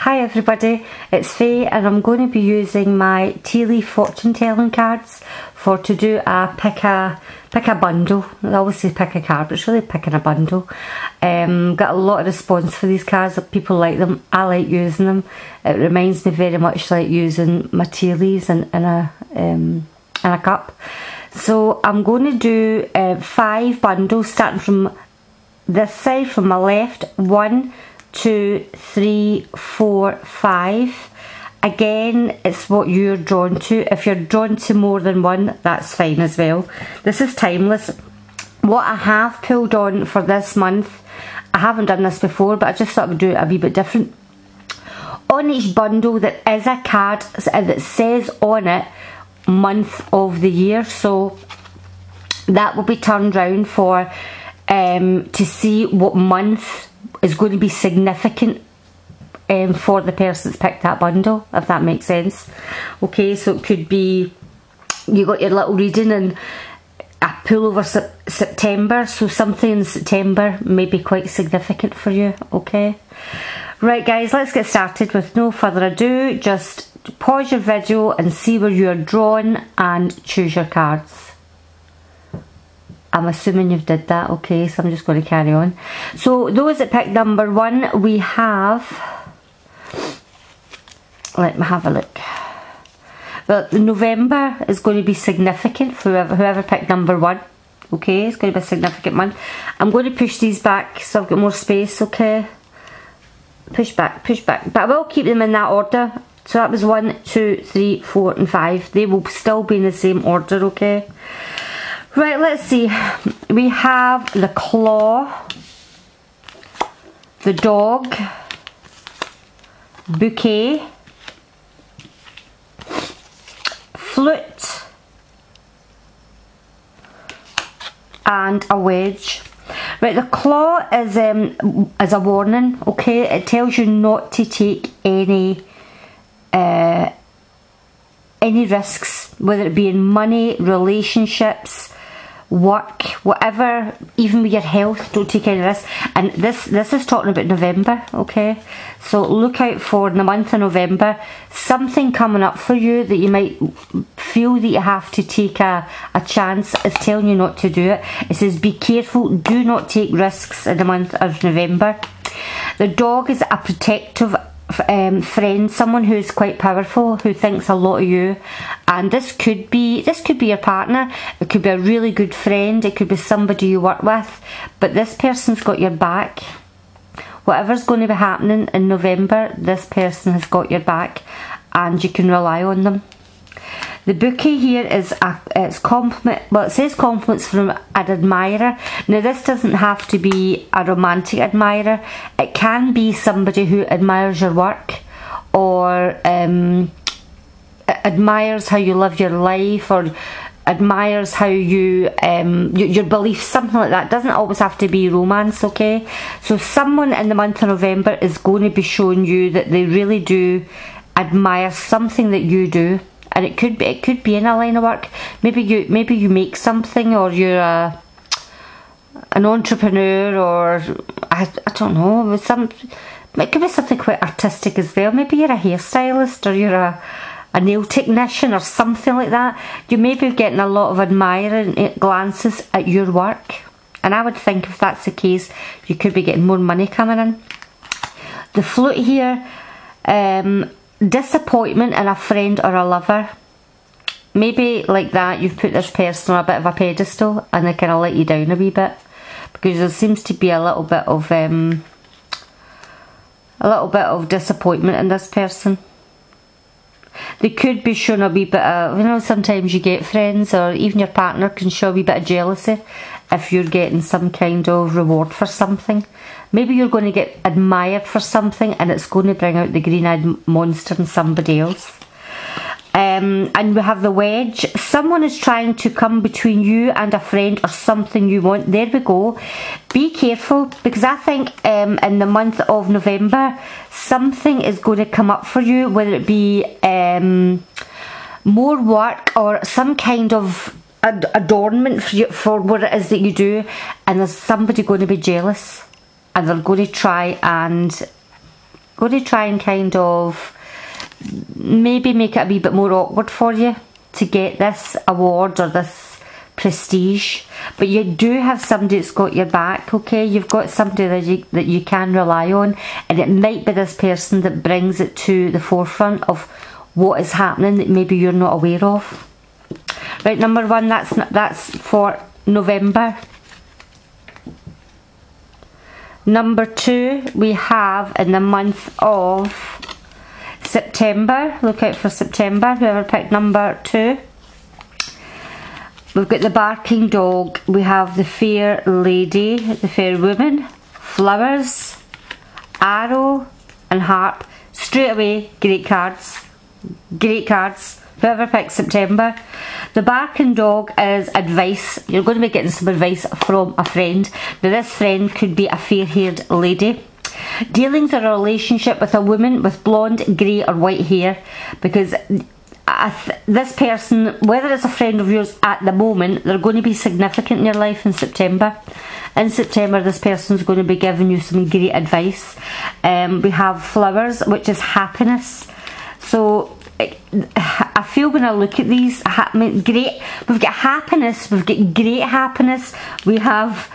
Hi everybody, it's Faye and I'm going to be using my tea leaf fortune telling cards to do a pick a bundle. I always say pick a card, but it's really picking a bundle. Got a lot of response for these cards. People like them. I like using them. It reminds me very much like using my tea leaves in a cup. So I'm going to do 5 bundles starting from this side, from my left. 1, 2, 3, 4, 5. Again, it's what you're drawn to. If you're drawn to more than one, that's fine as well. This is timeless. What I have pulled on for this month, I haven't done this before, but I just thought I would do it a wee bit different. On each bundle there is a card that says on it month of the year, so that will be turned round for to see what month is going to be significant for the person that's picked that bundle, if that makes sense. Okay, so it could be you got your little reading and a pull over September, so something in September may be quite significant for you. Okay, right guys, let's get started. With no further ado, just pause your video and see where you're drawn and choose your cards. I'm assuming you've did that. Okay, so I'm just going to carry on. So those that picked number 1, we have, let me have a look. Well, November is going to be significant for whoever picked number 1. Okay, it's going to be a significant month. I'm going to push these back so I've got more space. Okay, push back, but I will keep them in that order. So that was 1, 2, 3, 4 and 5. They will still be in the same order. Okay, right, let's see. We have the claw, the dog, bouquet, flute and a wedge. Right, the claw is a warning. Okay, it tells you not to take any risks, whether it be in money, relationships, work, whatever, even with your health. Don't take any risks. And this is talking about November. Okay, so look out for, in the month of November, something coming up for you that you might feel that you have to take a chance. Is telling you not to do it. It says be careful, do not take risks in the month of November. The dog is a protective friend, someone who is quite powerful, who thinks a lot of you, and this could be your partner. It could be a really good friend, it could be somebody you work with, but this person's got your back. Whatever's going to be happening in November, this person has got your back and you can rely on them. The bouquet here is it's compliment. Well, it says compliments from an admirer. Now, this doesn't have to be a romantic admirer. It can be somebody who admires your work, or admires how you live your life, or admires how you your beliefs, something like that. It doesn't always have to be romance. Okay, so someone in the month of November is going to be showing you that they really do admire something that you do. And it could be in a line of work. Maybe you make something, or you're an entrepreneur, or I don't know. It could be something quite artistic as well. Maybe you're a hairstylist, or you're a nail technician, or something like that. You may be getting a lot of admiring glances at your work, and I would think if that's the case, you could be getting more money coming in. The flute here. Disappointment in a friend or a lover. Maybe like that, you've put this person on a bit of a pedestal and they kind of let you down a wee bit, because there seems to be a little bit of disappointment in this person. They could be showing a wee bit of, you know, sometimes you get friends or even your partner can show a wee bit of jealousy if you're getting some kind of reward for something. Maybe you're going to get admired for something and it's going to bring out the green-eyed monster in somebody else. And we have the wedge. Someone is trying to come between you and a friend or something you want. There we go. Be careful, because I think in the month of November, something is going to come up for you, whether it be more work or some kind of adornment for what it is that you do, and there's somebody going to be jealous. And they're going to try and going to try and kind of maybe make it a wee bit more awkward for you to get this award or this prestige, but you do have somebody that's got your back, okay? You've got somebody that you can rely on, and it might be this person that brings it to the forefront of what is happening that maybe you're not aware of. Right, number one, that's for November. Number two, we have in the month of September. Look out for September, whoever picked number two. We've got the barking dog, we have the fair lady, the fair woman, flowers, arrow and harp. Straight away, great cards. Great cards. Whoever picked September. The barking dog is advice. You're going to be getting some advice from a friend. Now this friend could be a fair-haired lady. Dealings or a relationship with a woman with blonde, grey or white hair, because this person, whether it's a friend of yours at the moment, they're going to be significant in your life in September. In September, this person's going to be giving you some great advice. We have flowers, which is happiness. So I feel when I look at these, great. We've got happiness. We've got great happiness. We have,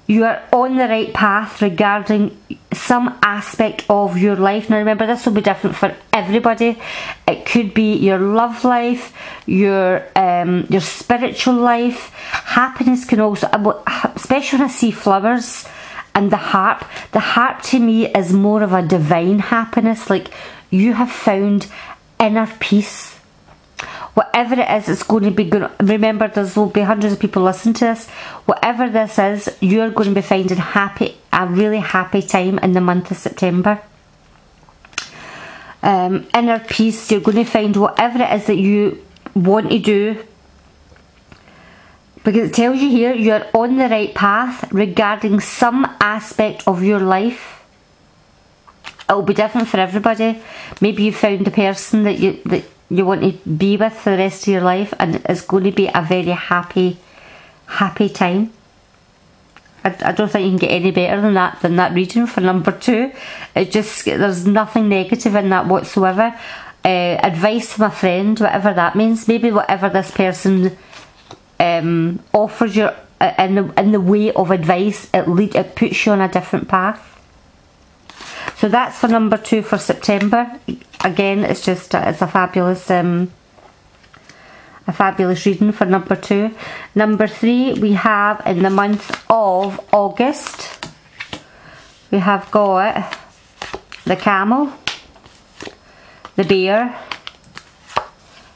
you are on the right path regarding some aspect of your life. Now remember, this will be different for everybody. It could be your love life, your spiritual life. Happiness can also, especially when I see flowers and the harp. The harp to me is more of a divine happiness, like you have found inner peace. Whatever it is, it's going to be good. Remember, will be hundreds of people listening to this. Whatever this is, you're going to be finding a really happy time in the month of September. Inner peace, you're going to find whatever it is that you want to do. Because it tells you here, you're on the right path regarding some aspect of your life. It'll be different for everybody. Maybe you found the person that you want to be with for the rest of your life, and it's going to be a very happy time. I don't think you can get any better than that reading for number two. There's nothing negative in that whatsoever. Advice from a friend, whatever that means. Maybe whatever this person offers you in the way of advice, it puts you on a different path. So that's for number two for September. Again, it's a fabulous reading for number two. Number three, we have in the month of August, we have got the camel, the bear,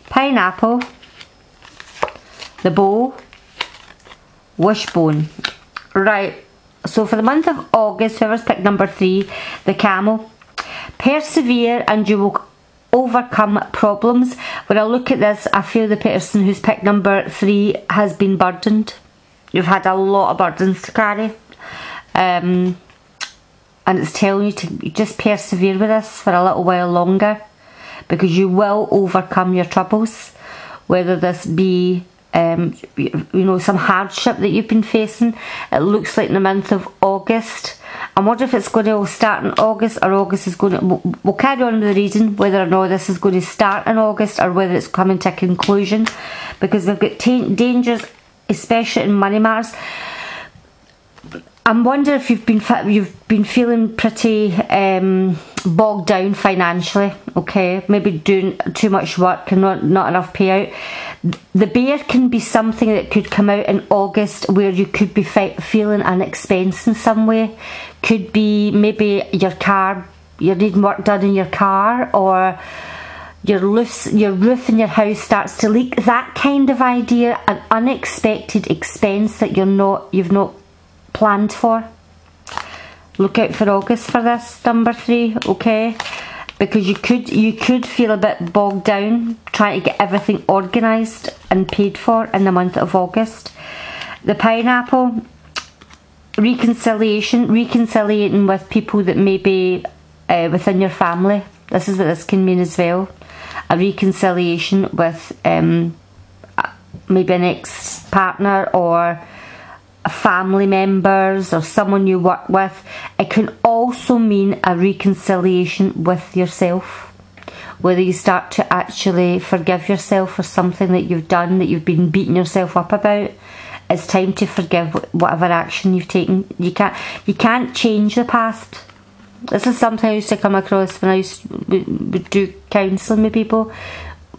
pineapple, the bow, wishbone. Right. So for the month of August, whoever's picked number three, the camel, persevere and you will overcome problems. When I look at this, I feel the person who's picked number three has been burdened. You've had a lot of burdens to carry. And it's telling you to just persevere with this for a little while longer, because you will overcome your troubles. Whether this be some hardship that you've been facing. It looks like in the month of August. I wonder if it's going to all start in August, or August is going to... We'll carry on with the reading, whether or not this is going to start in August or whether it's coming to a conclusion, because we've got dangers, especially in money matters. I'm wondering if you've been feeling pretty bogged down financially, okay? Maybe doing too much work and not enough payout. The bear can be something that could come out in August where you could be feeling an expense in some way. Could be maybe your car, you're needing work done in your car, or your roof in your house starts to leak. That kind of idea, an unexpected expense that you've not planned for. Look out for August for this, number three, okay? Because you could feel a bit bogged down trying to get everything organised and paid for in the month of August. The pineapple, reconciliating with people that may be within your family. This is what this can mean as well. A reconciliation with maybe an ex-partner or family members or someone you work with. It can also mean a reconciliation with yourself, whether you start to actually forgive yourself for something that you've done, that you've been beating yourself up about. It's time to forgive whatever action you've taken. You can't change the past. This is something I used to come across when I would do counselling with people.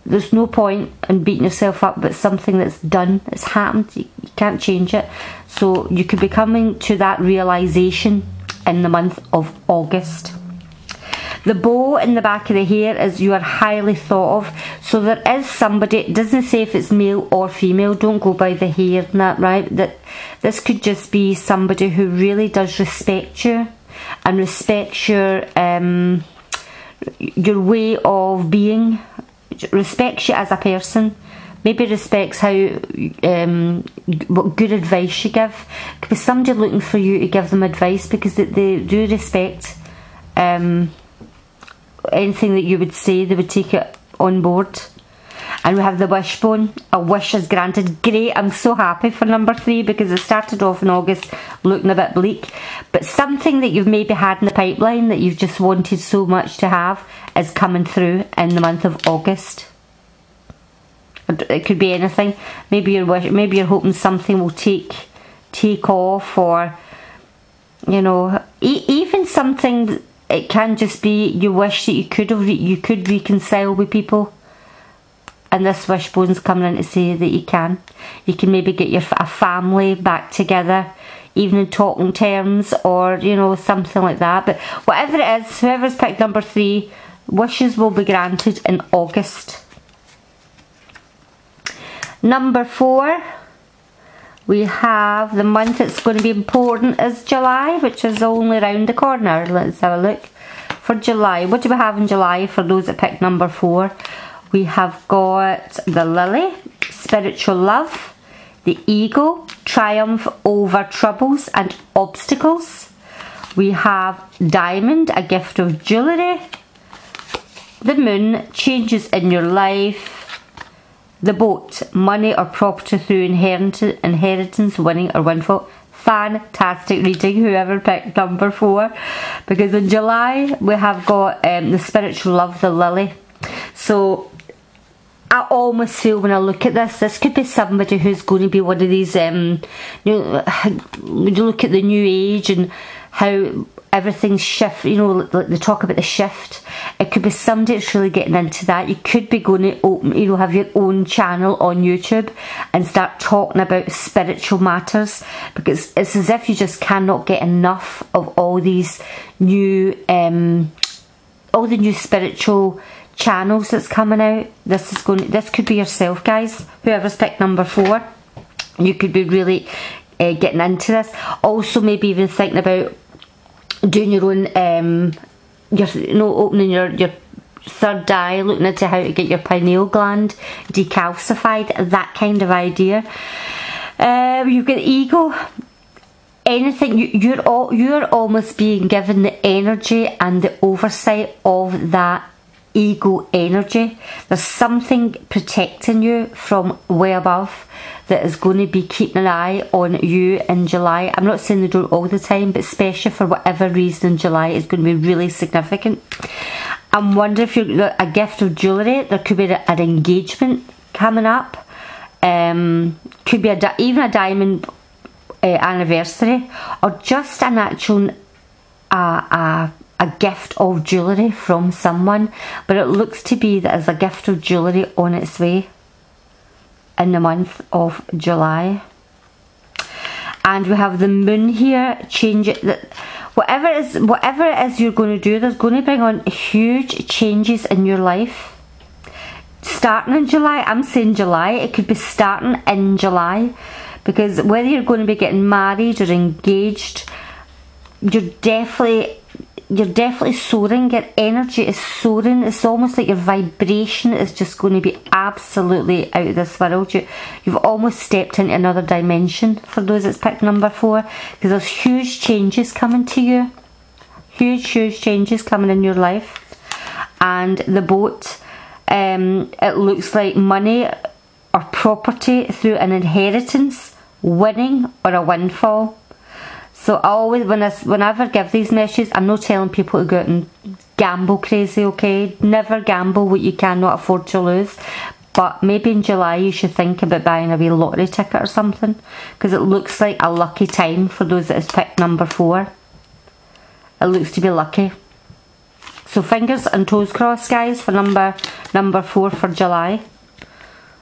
There's no point in beating yourself up about something that's done, it's happened. You can't change it. So you could be coming to that realisation in the month of August. The bow in the back of the hair is you are highly thought of. So there is somebody, it doesn't say if it's male or female, don't go by the hair and that, right? That this could just be somebody who really does respect you and respects your way of being, respects you as a person, maybe respects how what good advice you give. Could be somebody looking for you to give them advice because they do respect anything that you would say. They would take it on board. And we have the wishbone. A wish is granted. Great, I'm so happy for number 3 because it started off in August looking a bit bleak. But something that you've maybe had in the pipeline that you've just wanted so much to have is coming through in the month of August. It could be anything. Maybe you're hoping something will take off, or you know, even something. It can just be you wish that you could reconcile with people. And this wishbone's coming in to say that you can. You can maybe get a family back together, even in talking terms, or you know, something like that. But whatever it is, whoever's picked number 3, wishes will be granted in August. Number 4, we have the month that's going to be important is July, which is only round the corner. Let's have a look for July. What do we have in July for those that picked number 4? We have got the lily, spiritual love, the eagle, triumph over troubles and obstacles. We have diamond, a gift of jewellery. The moon, changes in your life. The boat, money or property through inheritance, winning or windfall. Fantastic reading, whoever picked number 4. Because in July we have got the spiritual love, the lily. So I almost feel when I look at this could be somebody who's going to be one of these, you know, when you look at the new age and how everything's shift, you know, like they talk about the shift. It could be somebody that's really getting into that. You could be going to open, you know, have your own channel on YouTube and start talking about spiritual matters, because it's as if you just cannot get enough of all these new, all the new spiritual channels that's coming out. This could be yourself, guys. Whoever's picked number 4, you could be really getting into this. Also, maybe even thinking about doing your own, opening your third eye, looking into how to get your pineal gland decalcified, that kind of idea. You've got ego. Anything, you're almost being given the energy and the oversight of that ego energy. There's something protecting you from way above that is going to be keeping an eye on you in July. I'm not saying they don't all the time, but especially for whatever reason in July is going to be really significant. I'm wondering if you're a gift of jewellery. There could be an engagement coming up. Could be even a diamond anniversary, or just an actual a gift of jewellery from someone. But it looks to be that there's a gift of jewellery on its way in the month of July. And we have the moon here. Change it. Whatever it is you're going to do, there's going to bring on huge changes in your life. Starting in July, I'm saying July. It could be starting in July, because whether you're going to be getting married or engaged, you're definitely soaring. Your energy is soaring. It's almost like your vibration is just going to be absolutely out of this world. You've almost stepped into another dimension for those that's picked number 4, because there's huge changes coming to you. Huge changes coming in your life. And the boat, it looks like money or property through an inheritance, winning or a windfall. So I always, whenever I give these messages, I'm not telling people to go out and gamble crazy, okay? Never gamble what you cannot afford to lose. But maybe in July you should think about buying a wee lottery ticket or something, because it looks like a lucky time for those that has picked number 4. It looks to be lucky. So fingers and toes crossed, guys, for number 4 for July.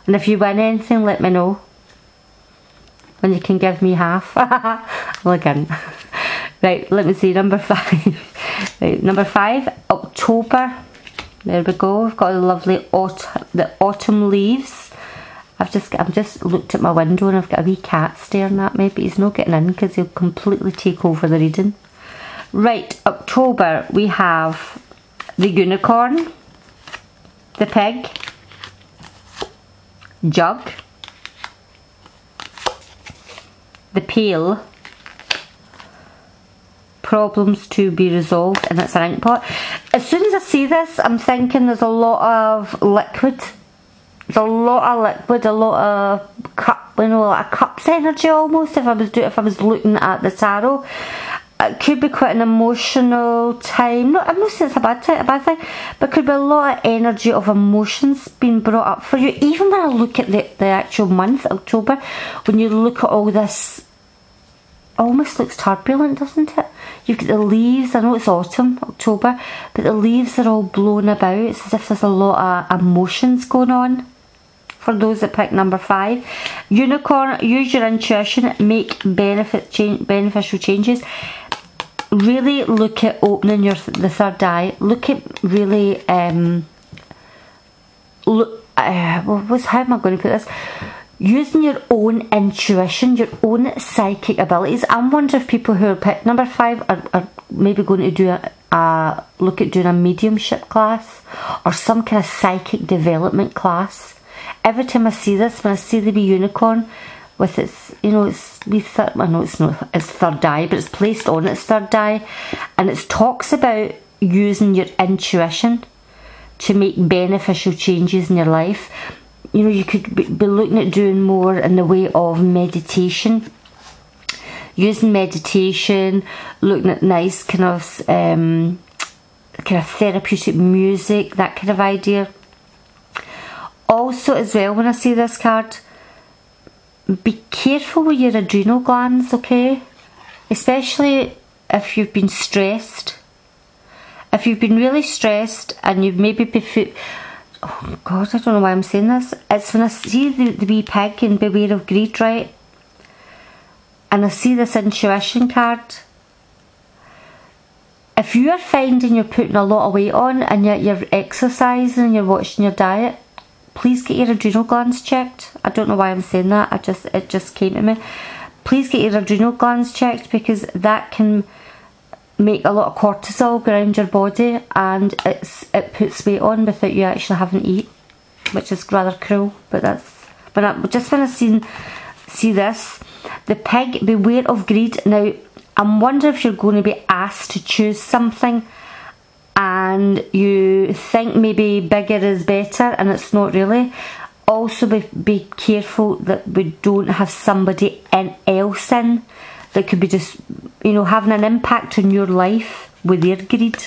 And if you win anything, let me know. And you can give me half. Look in. Right, let me see, number 5. Right, number 5, October. There we go. We've got the lovely autumn leaves. I've just looked at my window and I've got a wee cat staring at me, but he's not getting in because he'll completely take over the reading. Right, October, we have the unicorn, the pig, jug, the pail, problems to be resolved, and it's an ink pot. As soon as I see this, I'm thinking there's a lot of liquid. There's a lot of liquid, a lot of cup, you know, like a cups energy almost. If I was looking at the tarot, it could be quite an emotional time. I'm not saying it's a bad thing, but it could be a lot of energy of emotions being brought up for you. Even when I look at the actual month, October, when you look at all this, almost looks turbulent, doesn't it? You've got the leaves. I know it's autumn, October, but the leaves are all blown about. It's as if there's a lot of emotions going on. For those that pick number 5, unicorn, use your intuition, make beneficial changes. Really look at opening the third eye. Look at really how am I going to put this? Using your own intuition, your own psychic abilities. I'm wondering if people who are picked number 5 are maybe going to do look at doing a mediumship class or some kind of psychic development class. Every time I see this, when I see the wee unicorn with its, you know, I know it's not its third eye, but it's placed on its third eye, and it talks about using your intuition to make beneficial changes in your life. You know, you could be looking at doing more in the way of meditation, using meditation, looking at nice kind of therapeutic music, that kind of idea. Also, as well, when I see this card, be careful with your adrenal glands, okay? Especially if you've been stressed. If you've been really stressed and you've maybe been... Oh God, I don't know why I'm saying this. It's when I see the wee pig in Beware of Greed, right? And I see this intuition card. If you are finding you're putting a lot of weight on and yet you're exercising and you're watching your diet, please get your adrenal glands checked. I don't know why I'm saying that. It just came to me. Please get your adrenal glands checked, because that can make a lot of cortisol go around your body, and it puts weight on without you actually having to eat, which is rather cruel. But that's when I see this, the pig, beware of greed. Now I'm wondering if you're going to be asked to choose something and you think maybe bigger is better and it's not really. Also be careful that we don't have somebody else in that could be just, you know, having an impact on your life with their greed.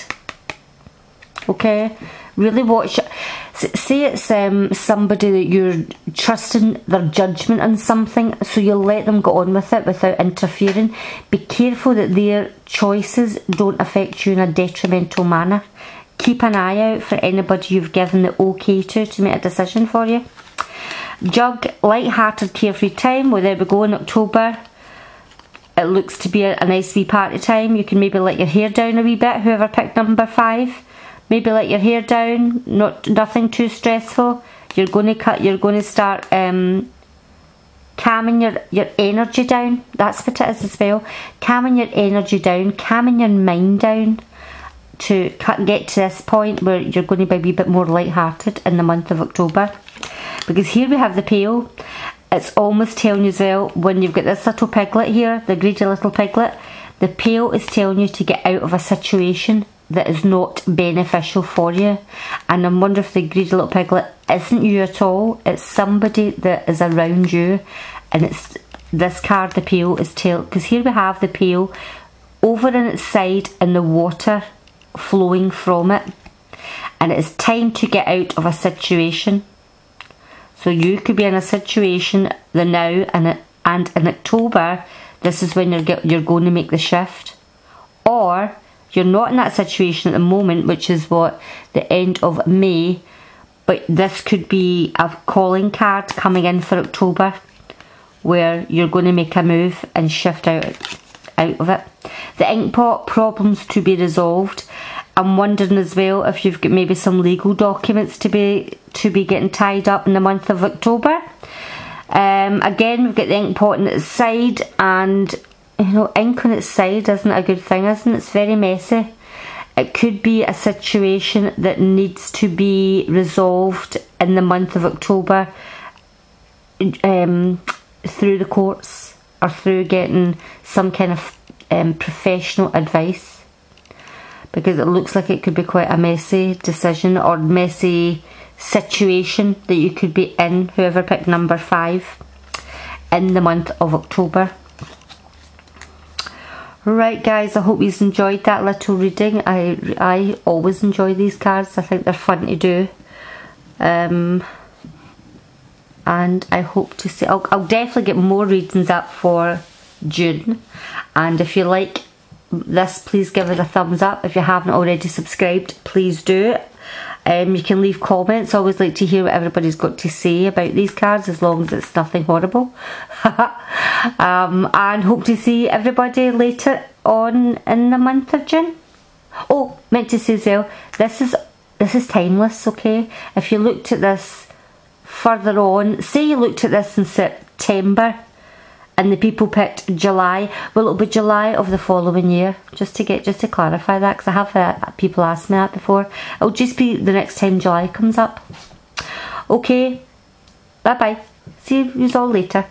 Okay, really watch. Say it's somebody that you're trusting their judgment on something, so you'll let them go on with it without interfering. Be careful that their choices don't affect you in a detrimental manner. Keep an eye out for anybody you've given the okay to make a decision for you. Jug, light-hearted, carefree time. Well, there we go in October. It looks to be a nice wee party time. You can maybe let your hair down a wee bit, whoever picked number 5. Maybe let your hair down, nothing too stressful. You're going to start calming your energy down. That's what it is as well. Calming your energy down, calming your mind down to get to this point where you're going to be a wee bit more light-hearted in the month of October. Because here we have the pail. It's almost telling you as well, when you've got this little piglet here, the greedy little piglet, the pail is telling you to get out of a situation that is not beneficial for you. And I wonder if the greedy little piglet isn't you at all. It's somebody that is around you, and this card, the pail, is telling, because here we have the pail over on its side and the water flowing from it, and it is time to get out of a situation. So you could be in a situation the now, and in October, this is when you're going to make the shift. Or you're not in that situation at the moment, which is what, the end of May, but this could be a calling card coming in for October, where you're going to make a move and shift out of it. The ink pot, problems to be resolved. I'm wondering as well if you've got maybe some legal documents to be getting tied up in the month of October. Again, we've got the ink pot on its side, and you know, ink on its side isn't a good thing, isn't it? It's very messy. It could be a situation that needs to be resolved in the month of October through the courts, or through getting some kind of professional advice, because it looks like it could be quite a messy decision or messy situation that you could be in, whoever picked number 5, in the month of October. Right guys, I hope you've enjoyed that little reading. I always enjoy these cards. I think they're fun to do. And I hope to see, I'll definitely get more readings up for June. And if you like this, please give it a thumbs up. If you haven't already subscribed, please do. You can leave comments. I always like to hear what everybody's got to say about these cards, as long as it's nothing horrible. And hope to see everybody later on in the month of June. Oh, meant to say as well, this is timeless, okay? If you looked at this further on, say you looked at this in September and the people picked July, well, it'll be July of the following year, just to clarify that, because I have people ask me that before. It'll just be the next time July comes up. Okay, bye bye, see you all later.